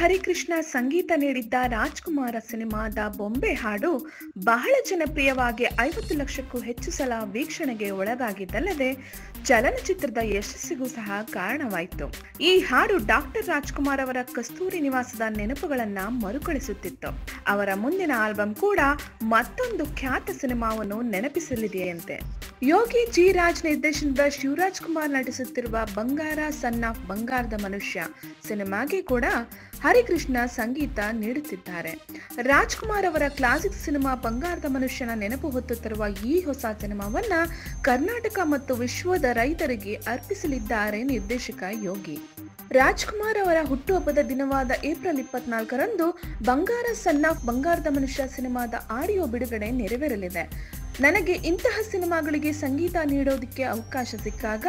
ಹರಿಕೃಷ್ಣ ಸಂಗೀತ ನೀಡಿದ್ದ ರಾಜ್ಕುಮಾರ ಸಿನಿಮಾದ ಬೊಂಬೆ ಹಾಡು ಬಹಳ ಜನಪ್ರಿಯವಾಗಿ 50 ಲಕ್ಷಕ್ಕೂ ಹೆಚ್ಚು ಸಲ ವೀಕ್ಷಣೆಗೆ ಒಳಗಾಗಿದ್ದಲ್ಲದೆ ಚಲನಚಿತ್ರದ ಯಶಸ್ಸಿಗೂ ಸಹ ಕಾರಣವಾಯಿತು. ಈ ಹಾಡು ಡಾಕ್ಟರ್ ರಾಜ್ಕುಮಾರ್ ಅವರ ಕಸ್ತೂರಿ ನಿವಾಸದ ನೆನಪುಗಳನ್ನ ಮರುಕಳಿಸುತ್ತಿತ್ತು. ಅವರ ಮುಂದಿನ ಆಲ್ಬಂ ಕೂಡ ಮತ್ತೊಂದು ಖ್ಯಾತ ಸಿನಿಮಾವನ್ನು ನೆನಪಿಸಲಿದೆಯಂತೆ. ಯೋಗಿ ಜಿ ರಾಜ್ ನಿರ್ದೇಶನದ ಶಿವರಾಜ್ ಕುಮಾರ್ ನಟಿಸುತ್ತಿರುವ ಬಂಗಾರ ಸನ್ ಆಫ್ ಬಂಗಾರದ ಮನುಷ್ಯ ಸಿನಿಮಾಗೆ ಕೂಡ ಹರಿಕೃಷ್ಣ ಸಂಗೀತ ನೀಡುತ್ತಿದ್ದಾರೆ. ರಾಜ್ಕುಮಾರ್ ಅವರ ಕ್ಲಾಸಿಕ್ ಸಿನಿಮಾ ಬಂಗಾರದ ಮನುಷ್ಯನ ನೆನಪು ಹೊತ್ತುತ್ತಿರುವ ಈ ಹೊಸ ಸಿನಿಮಾವನ್ನ ಕರ್ನಾಟಕ ಮತ್ತು ವಿಶ್ವದ ರೈತರಿಗೆ ಅರ್ಪಿಸಲಿದ್ದಾರೆ ನಿರ್ದೇಶಕ ಯೋಗಿ. ರಾಜ್ಕುಮಾರ್ ಅವರ ಹುಟ್ಟುಹಬ್ಬದ ದಿನವಾದ ಏಪ್ರಿಲ್ 24ರಂದು ಬಂಗಾರ ಸನ್ ಆಫ್ ಬಂಗಾರದ ಮನುಷ್ಯ ಸಿನಿಮಾದ ಆಡಿಯೋ ಬಿಡುಗಡೆ ನೆರವೇರಲಿದೆ. ನನಗೆ ಇಂತಹ ಸಿನಿಮಾಗಳಿಗೆ ಸಂಗೀತ ನೀಡೋದಕ್ಕೆ ಅವಕಾಶ ಸಿಕ್ಕಾಗ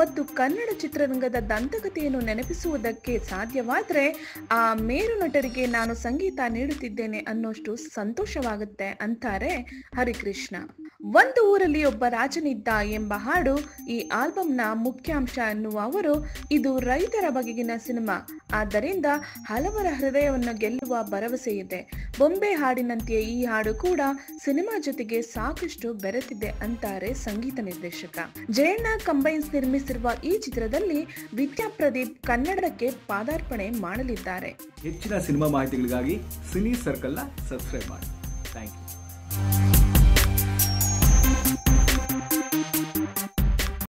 ಮತ್ತು ಕನ್ನಡ ಚಿತ್ರರಂಗದ ದಂತಕಥೆಯನ್ನು ನೆನಪಿಸುವುದಕ್ಕೆ ಸಾಧ್ಯವಾದರೆ ಆ ಮೇರು ನಟರಿಗೆ ನಾನು ಸಂಗೀತ ನೀಡುತ್ತಿದ್ದೇನೆ ಅನ್ನೋಷ್ಟು ಸಂತೋಷವಾಗುತ್ತೆ ಅಂತಾರೆ ಹರಿಕೃಷ್ಣ. ಒಂದು ಊರಲ್ಲಿ ಒಬ್ಬ ರಾಜನಿದ್ದ ಎಂಬ ಹಾಡು ಈ ಆಲ್ಬಂನ ಮುಖ್ಯಾಂಶ ಎನ್ನುವ ಅವರು, ಇದು ರೈತರ ಬಗೆಗಿನ ಸಿನಿಮಾ, ಆದ್ದರಿಂದ ಹಲವರ ಹೃದಯವನ್ನು ಗೆಲ್ಲುವ ಭರವಸೆ ಇದೆ. ಬೊಂಬೆ ಹಾಡಿನಂತೆಯೇ ಈ ಹಾಡು ಕೂಡ ಸಿನಿಮಾ ಜೊತೆಗೆ ಸಾಕಷ್ಟು ಬೆರೆತಿದೆ ಅಂತಾರೆ ಸಂಗೀತ ನಿರ್ದೇಶಕ. ಜಯಣ್ಣ ಕಂಬೈನ್ಸ್ ನಿರ್ಮಿಸಿರುವ ಈ ಚಿತ್ರದಲ್ಲಿ ವಿದ್ಯಾ ಪ್ರದೀಪ್ ಕನ್ನಡಕ್ಕೆ ಪಾದಾರ್ಪಣೆ ಮಾಡಲಿದ್ದಾರೆ. ಹೆಚ್ಚಿನ ಸಿನಿಮಾ ಮಾಹಿತಿಗಳಿಗಾಗಿ ಸಿನಿ ಸರ್ಕಲ್ನ ಸಬ್ಸ್ಕ್ರೈಬ್ ಮಾಡಿ. Thank you.